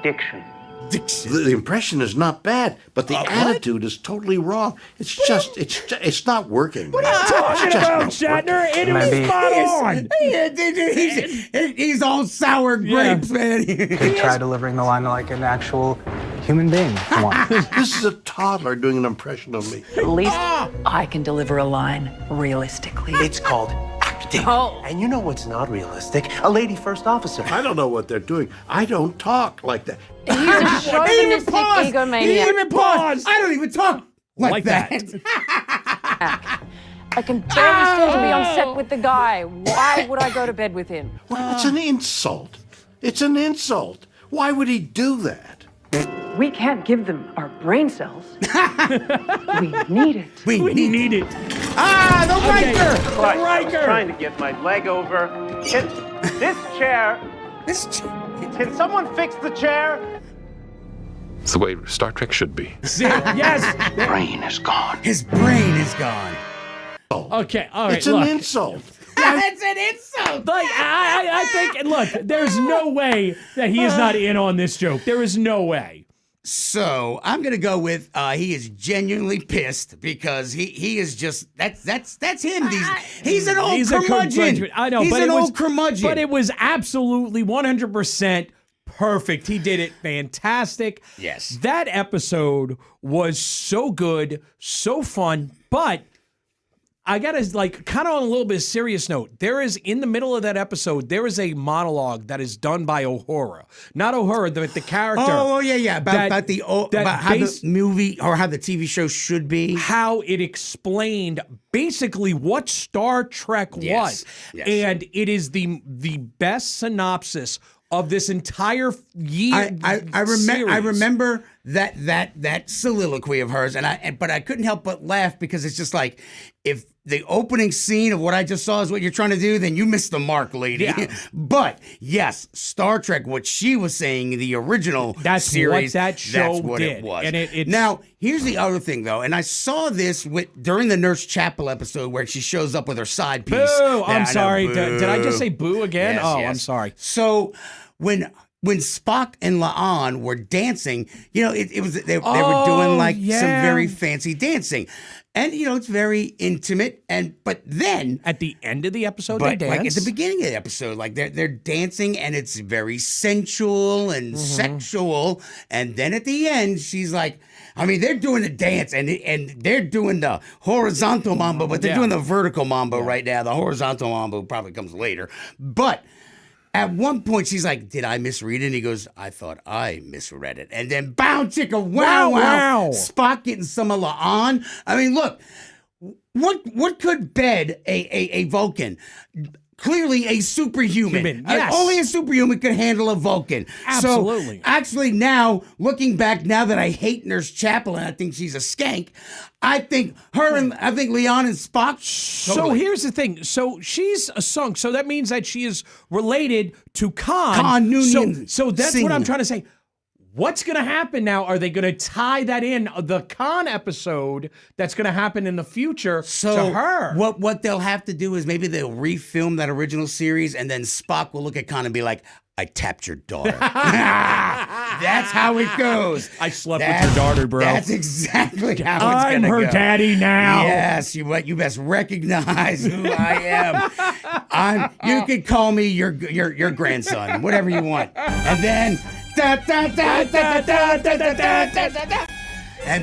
diction. The impression is not bad, but the attitude is totally wrong. It's not working. What are you talking about, Shatner? It was spot on. He's all sour grapes, man. He tried delivering the line like an actual human being once. This is a toddler doing an impression of me. At least I can deliver a line realistically. It's called acting. Oh. And you know what's not realistic? A lady first officer. I don't know what they're doing. I don't talk like that. He's a chauvinistic egomaniac. He even paused. I don't even talk like that. I can barely stand to be on set with the guy. Why would I go to bed with him? Well, it's an insult. It's an insult. Why would he do that? We can't give them our brain cells. We need it. We need it. Ah, the Riker! The Riker! Trying to get my leg over. Can this chair? Can someone fix the chair? It's the way Star Trek should be. Yes. His brain is gone. His brain is gone. Okay, all right. It's an insult. That's an insult. Like I think, and look, there's no way that he is not in on this joke. There is no way. So I'm gonna go with he is genuinely pissed because he is just that's him. He's an old curmudgeon. I know, he's but an old curmudgeon. But it was absolutely 100% perfect. He did it fantastic. Yes, that episode was so good, so fun, but I gotta kind of on a little bit of serious note. There is in the middle of that episode, there is a monologue that is done by Uhura, not Uhura, the character. Oh yeah, about how the movie or how the TV show should be, how it explained basically what Star Trek was, and it is the best synopsis of this entire year. I remember that soliloquy of hers, but I couldn't help but laugh because it's just like, if the opening scene of what I just saw is what you're trying to do, then you missed the mark, lady. Yeah. But yes, Star Trek, what she was saying, the original series, what that show that's what did. it was. And it's now, here's the other thing, though, and I saw this during the Nurse Chapel episode where she shows up with her side piece. Boo! I'm sorry. Did I just say boo again? Yes, yes. I'm sorry. So when Spock and La'an were dancing, it was they were doing some very fancy dancing. And, it's very intimate. But then at the end of the episode, they dance. Like at the beginning of the episode, like they're dancing and it's very sensual and sexual. And then at the end, she's like, they're doing the dance and they're doing the horizontal mambo, but they're doing the vertical mambo right now. The horizontal mambo probably comes later. But at one point, she's like, did I misread it? And he goes, I thought I misread it. And then, bow, chicka, wow. Spock getting some of La'an. Look, what could bed a Vulcan? Clearly a superhuman. Yes. Only a superhuman could handle a Vulcan. Absolutely. So, actually now, looking back, now that I hate Nurse Chapel and I think she's a skank, I think Leon and Spock. So here's the thing. So she's a sunk. So that means that she is related to Khan. Khan Noonien. So that's what I'm trying to say. What's going to happen now? Are they going to tie that in, the Khan episode that's going to happen in the future, to her? What they'll have to do is maybe they'll refilm that original series, and then Spock will look at Khan and be like, I tapped your daughter. That's how it goes. I slept with your daughter, bro. That's exactly how it's going I'm to go. her daddy now. Yes, you best recognize who I am. You could call me your grandson, whatever you want. And then and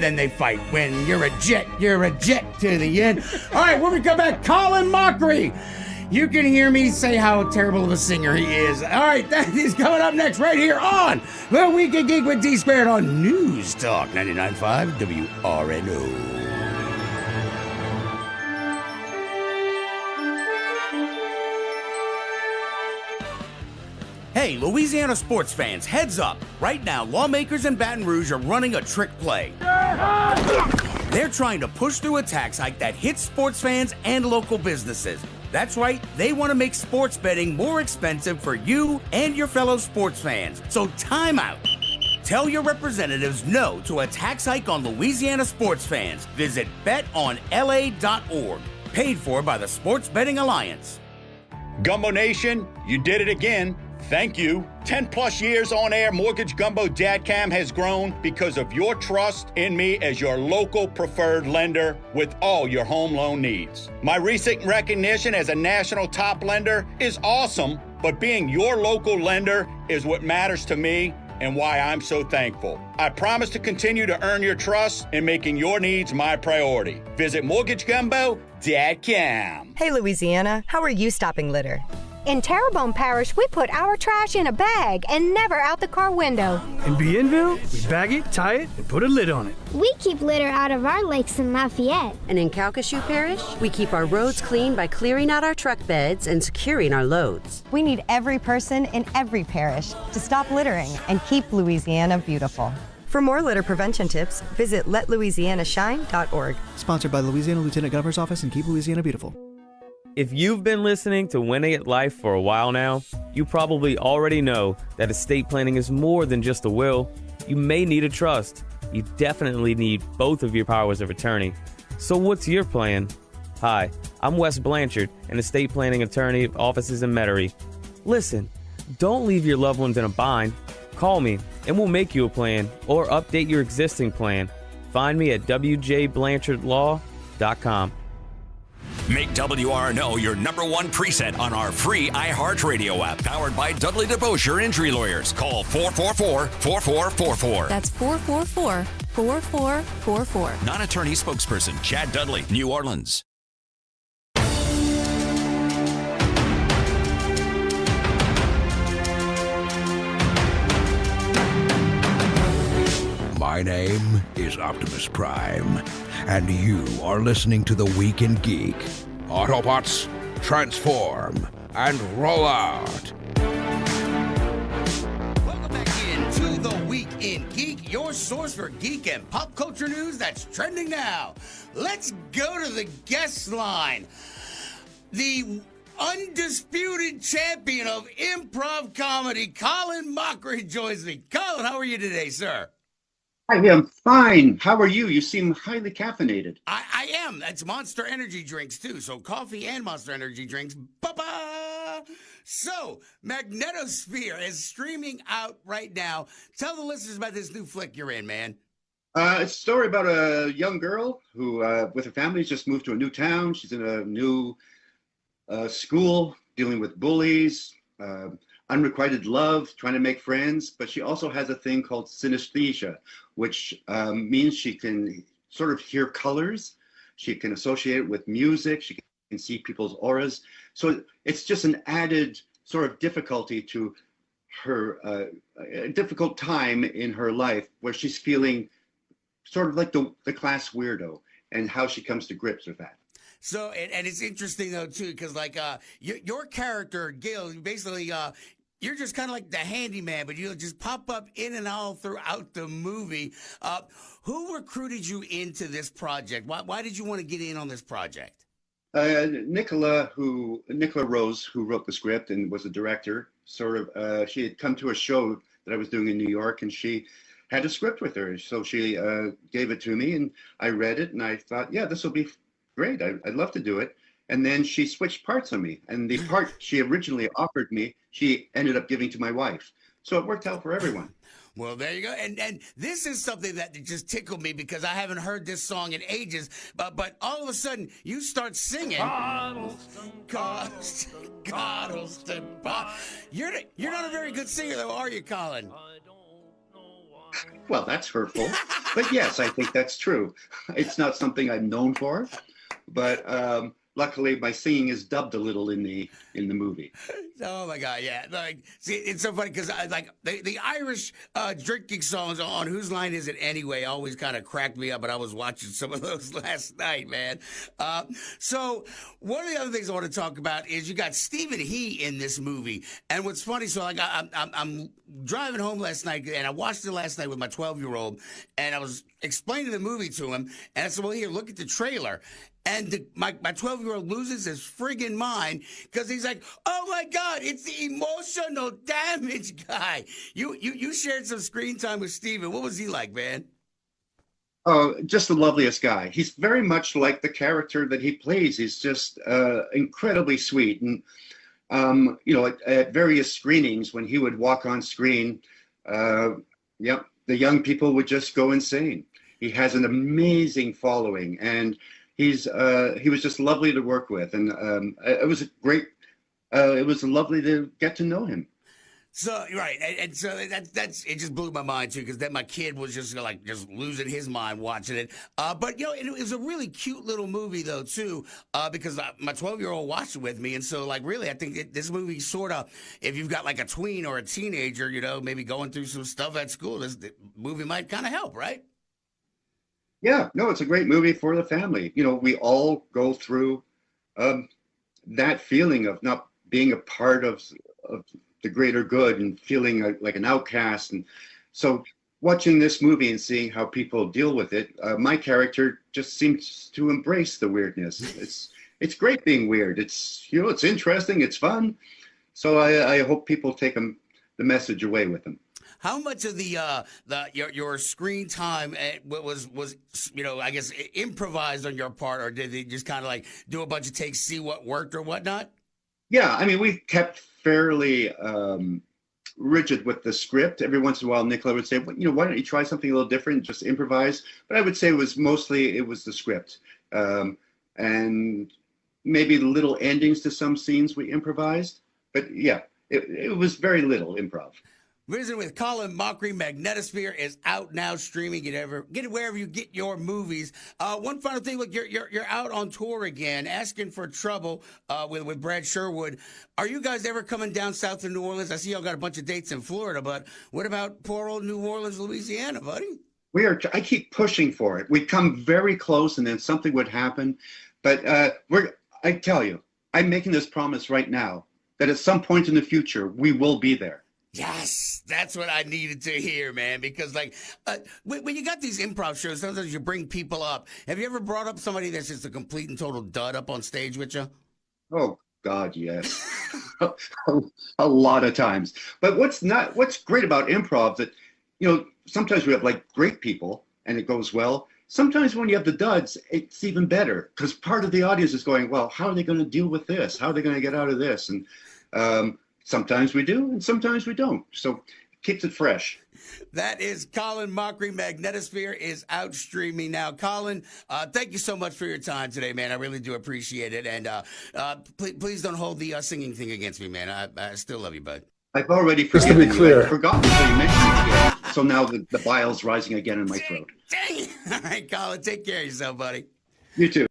then they fight. When you're a jet to the end. All right, when we come back, Colin Mochrie. You can hear me say how terrible of a singer he is. All right, that is coming up next right here on The Weekend Geek with D Squared on News Talk 99.5 WRNO. Hey, Louisiana sports fans, heads up. Right now, lawmakers in Baton Rouge are running a trick play. They're trying to push through a tax hike that hits sports fans and local businesses. That's right, they want to make sports betting more expensive for you and your fellow sports fans. So time out. Tell your representatives no to a tax hike on Louisiana sports fans. Visit betonla.org. Paid for by the Sports Betting Alliance. Gumbo Nation, you did it again. Thank you. 10 plus years on air, Mortgage Gumbo Dadcam has grown because of your trust in me as your local preferred lender with all your home loan needs. My recent recognition as a national top lender is awesome, but being your local lender is what matters to me and why I'm so thankful. I promise to continue to earn your trust in making your needs my priority. Visit MortgageGumbo.com. Hey, Louisiana, how are you stopping litter? In Terrebonne Parish, we put our trash in a bag and never out the car window. In Bienville, we bag it, tie it, and put a lid on it. We keep litter out of our lakes in Lafayette. And in Calcasieu Parish, we keep our roads clean by clearing out our truck beds and securing our loads. We need every person in every parish to stop littering and keep Louisiana beautiful. For more litter prevention tips, visit letlouisianashine.org. Sponsored by Louisiana Lieutenant Governor's Office and Keep Louisiana Beautiful. If you've been listening to Winning at Life for a while now, you probably already know that estate planning is more than just a will. You may need a trust. You definitely need both of your powers of attorney. So what's your plan? Hi, I'm Wes Blanchard, an estate planning attorney of offices in Metairie. Listen, don't leave your loved ones in a bind. Call me and we'll make you a plan or update your existing plan. Find me at wjblanchardlaw.com. Make WRNO your #1 preset on our free iHeartRadio app, powered by Dudley DeBosier Injury Lawyers. Call 444-4444. That's 444-4444. Non-attorney spokesperson Chad Dudley, New Orleans. My name is Optimus Prime, and you are listening to The Week in Geek. Autobots, transform and roll out. Welcome back into The Week in Geek, your source for geek and pop culture news that's trending now. Let's go to the guest line. The undisputed champion of improv comedy, Colin Mochrie, joins me. Colin, how are you today, sir? Hi, I'm fine. How are you? You seem highly caffeinated. I am. That's Monster Energy drinks, too. So coffee and Monster Energy drinks. Ba-ba! So, Magnetosphere is streaming out right now. Tell the listeners about this new flick you're in, man. It's a story about a young girl who, with her family, just moved to a new town. She's in a new school, dealing with bullies, unrequited love, trying to make friends, but she also has a thing called synesthesia, which means she can sort of hear colors, she can associate it with music, she can see people's auras. So it's just an added sort of difficulty to her, a difficult time in her life where she's feeling sort of like the class weirdo, and how she comes to grips with that. So, and it's interesting, though, too, because, like, your character, Gil, basically, you're just kind of like the handyman, but you'll just pop up in and out throughout the movie. Who recruited you into this project? Why did you want to get in on this project? Nicola Rose, who wrote the script and was the director, sort of, she had come to a show that I was doing in New York, and she had a script with her. So she gave it to me, and I read it, and I thought, yeah, this will be great. I'd love to do it. And then she switched parts on me. And the part she originally offered me, she ended up giving to my wife. So it worked out for everyone. Well, there you go. And this is something that just tickled me because I haven't heard this song in ages. But all of a sudden, you start singing. Coddleston. You're not a very good singer, though, are you, Colin? Well, that's hurtful. But yes, I think that's true. It's not something I'm known for. But luckily, my singing is dubbed a little in the movie. Oh my God, yeah. Like, see, it's so funny because like the Irish drinking songs on Whose Line Is It Anyway always kind of cracked me up, but I was watching some of those last night, man. So one of the other things I want to talk about is you got Stephen He in this movie, and what's funny, so like I'm driving home last night, and I watched it last night with my 12-year-old, and I was explaining the movie to him, and I said, well, here, look at the trailer. And my 12-year-old loses his friggin' mind because he's like, oh, my God, it's the emotional damage guy. You shared some screen time with Steven. What was he like, man? Oh, just the loveliest guy. He's very much like the character that he plays. He's just incredibly sweet. And, at various screenings, when he would walk on screen, the young people would just go insane. He has an amazing following, and he was just lovely to work with, and it was lovely to get to know him. So right, and so that's it. Just blew my mind too, because then my kid was just losing his mind watching it. But it was a really cute little movie though too, because my 12-year-old watched it with me, and so really I think this movie sort of, if you've got like a tween or a teenager, maybe going through some stuff at school, this movie might kind of help, right? Yeah, no, it's a great movie for the family. We all go through that feeling of not being a part of the greater good and feeling like an outcast. And so watching this movie and seeing how people deal with it, my character just seems to embrace the weirdness. It's great being weird. It's it's interesting, it's fun. So I hope people take the message away with them. How much of your screen time was I guess improvised on your part, or did they just kind of do a bunch of takes, see what worked or whatnot? Yeah, I mean, we kept fairly rigid with the script. Every once in a while, Nicola would say, well, why don't you try something a little different, just improvise? But I would say it was the script. And maybe little endings to some scenes we improvised. But yeah, it was very little improv. Visiting with Colin Mochrie. Magnetosphere is out now, streaming. Get it wherever you get your movies. One final thing, look, you're out on tour again, asking for trouble with Brad Sherwood. Are you guys ever coming down south to New Orleans? I see y'all got a bunch of dates in Florida, but what about poor old New Orleans, Louisiana, buddy? I keep pushing for it. We'd come very close, and then something would happen. But I tell you, I'm making this promise right now that at some point in the future, we will be there. Yes, that's what I needed to hear, man. Because when you got these improv shows, sometimes you bring people up. Have you ever brought up somebody that's just a complete and total dud up on stage with you? Oh God, yes, a lot of times. But what's great about improv that sometimes we have great people and it goes well. Sometimes when you have the duds, it's even better because part of the audience is going, well, how are they going to deal with this? How are they going to get out of this? And sometimes we do, and sometimes we don't. So it keeps it fresh. That is Colin Mochrie. Magnetosphere is out streaming now. Colin, thank you so much for your time today, man. I really do appreciate it. And please don't hold the singing thing against me, man. I still love you, bud. I've already forgiven you. I'd forgotten until you mentioned it again. So now the bile's rising again in my throat. Dang it. All right, Colin, take care of yourself, buddy. You too.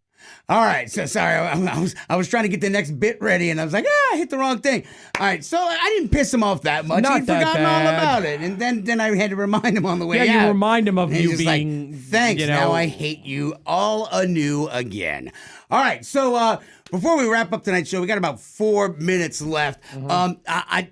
All right, so sorry, I was trying to get the next bit ready, and I was like, I hit the wrong thing. All right, so I didn't piss him off that much. Not He'd that forgotten bad. all about it, and then I had to remind him on the way out. Yeah, you remind him of And you he's being, like, thanks, now I hate you all anew again. All right, so before we wrap up tonight's show, we got about 4 minutes left.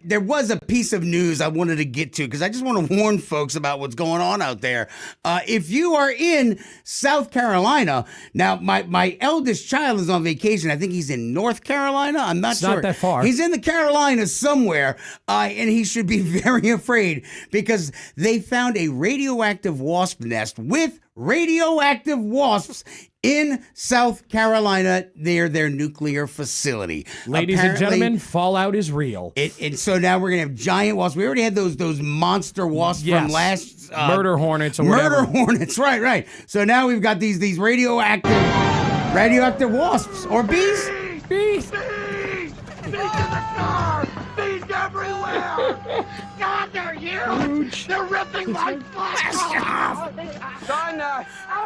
There was a piece of news I wanted to get to because I just want to warn folks about what's going on out there. If you are in South Carolina, now my eldest child is on vacation. I think he's in North Carolina. I'm not sure. Not that far. He's in the Carolinas somewhere, and he should be very afraid because they found a radioactive wasp nest with radioactive wasps in South Carolina near their nuclear facility. Ladies and gentlemen, fallout is real. And so now we're going to have giant wasps. We already had those monster wasps from last... murder hornets or whatever. Murder hornets, right. So now we've got these radioactive wasps. Or bees? Bees in the car! Bees everywhere! God, they're huge! They're ripping my flesh off! Son,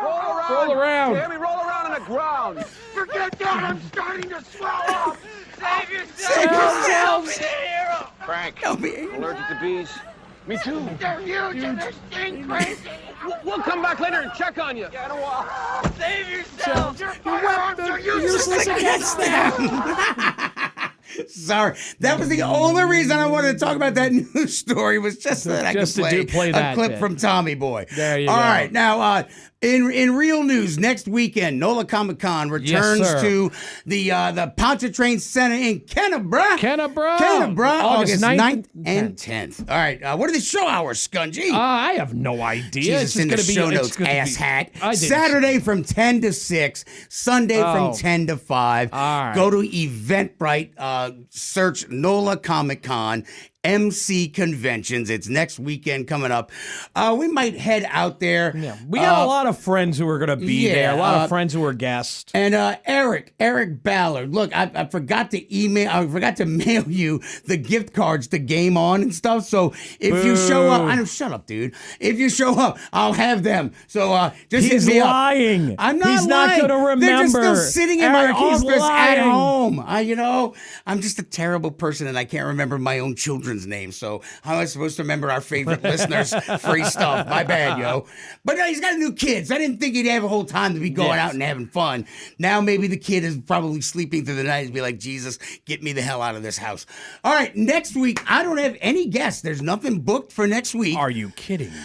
roll around! Sammy, roll around on the ground! Forget that! I'm starting to swell up! Save yourself! Save yourself! Frank, allergic to bees? Me too. They're huge and they sting crazy! We'll come back later and check on you. Get a walk. Save yourself! Your firearms are useless against them! Sorry, that was the only reason I wanted to talk about that news story was just that I could play a clip from Tommy Boy. There you go. go. All right, now in real news, next weekend, NOLA Comic Con returns to the Pontchartrain Center in Kennebra, August 9th and 10th. All right, what are the show hours, Scungy? I have no idea. Jesus, in the show notes, asshat. Saturday from 10 to 6, Sunday from 10 to 5. All right. Go to Eventbrite, search NOLA Comic Con, MC Conventions. It's next weekend coming up. We might head out there. Yeah, we got a lot of friends who are going to be there. A lot of friends who are guests. And Eric Ballard. Look, I forgot to mail you the gift cards to Game On and stuff. So if you show up, shut up, dude. If you show up, I'll have them. So just he's hit me lying. Up. I'm not he's lying. Not going to remember. They're just still sitting in Eric, my office at home. lying. I'm just a terrible person, and I can't remember my own children's names. So how am I supposed to remember our favorite listeners' free stuff? My bad, yo. But no, he's got a new kid, so I didn't think he'd have a whole time to be going out and having fun. Now maybe the kid is probably sleeping through the night and be like, Jesus, get me the hell out of this house. All right, next week, I don't have any guests. There's nothing booked for next week. Are you kidding me?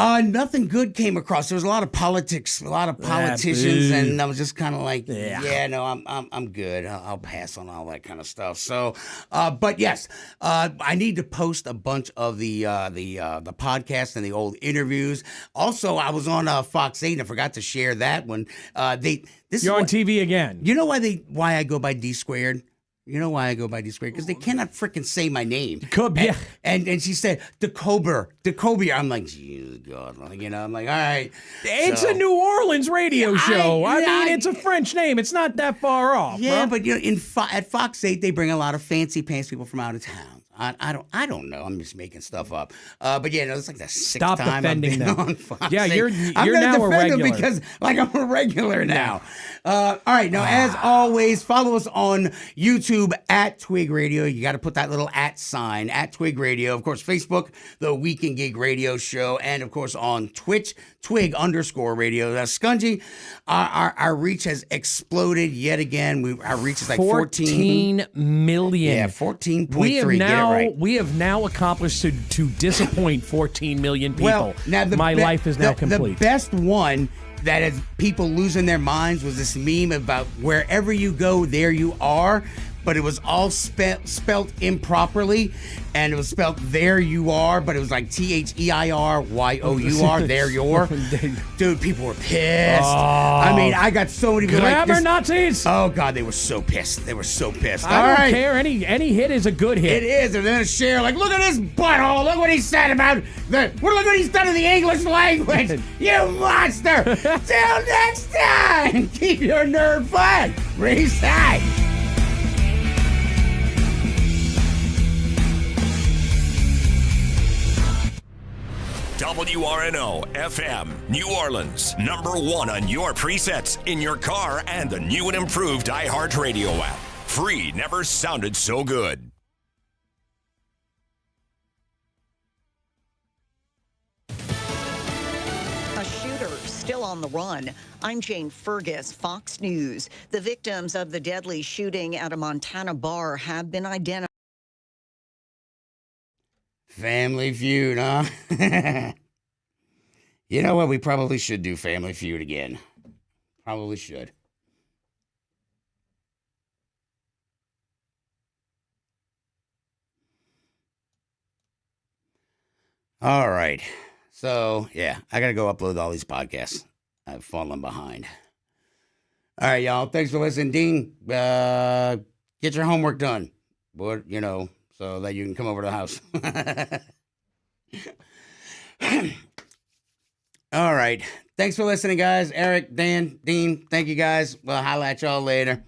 Nothing good came across. There was a lot of politics, a lot of politicians, and I was just kind of like, I'm good. I'll pass on all that kind of stuff. So, but yes, I need to post a bunch of the podcast and the old interviews. Also, I was on Fox 8 and I forgot to share that one. You're on TV again. You know why I go by D Squared? You know why I go by D Squared? Because they cannot freaking say my name. And she said, DeCobier. I'm like, Jesus God. I'm like, all right. It's a New Orleans radio show. I mean, it's a French name. It's not that far off. Yeah, bro. but at Fox 8, they bring a lot of fancy pants people from out of town. I don't know. I'm just making stuff up. But yeah, it's like the sixth time I've been on Fox 8. You're I'm now gonna a defend them regular. because I'm a regular now. All right, now as always, follow us on YouTube at Twig Radio. You got to put that little @ sign at Twig Radio. Of course, Facebook, the Weekend Geek Radio Show, and of course on Twitch, Twig_radio. Now, Scungy, our reach has exploded yet again. Our reach is like 14 million. Yeah, 14.3. We have now accomplished to disappoint 14 million people. Well, now my life is now complete. The best one that has people losing their minds was this meme about wherever you go, there you are. But it was all spelt improperly, and it was spelt there you are, but it was like THEIRYOUR, there you're. Dude, people were pissed. I mean, I got so many people Grammar Nazis! Oh, God, they were so pissed. They were so pissed. I don't care. Any hit is a good hit. It is. And then a share, like, look at this butthole. Look what he said about look what he's done to the English language. You monster. Till next time. Keep your nerd fun. Race high. WRNO FM, New Orleans, #1 on your presets, in your car, and the new and improved iHeartRadio app. Free never sounded so good. A shooter still on the run. I'm Jane Fergus, Fox News. The victims of the deadly shooting at a Montana bar have been identified. Family Feud, huh? You know what? We probably should do Family Feud again. Probably should. All right. So, yeah, I got to go upload all these podcasts. I've fallen behind. All right, y'all. Thanks for listening. Dean, get your homework done. But, so that you can come over to the house. All right. Thanks for listening, guys. Eric, Dan, Dean, thank you guys. We'll holla at y'all later.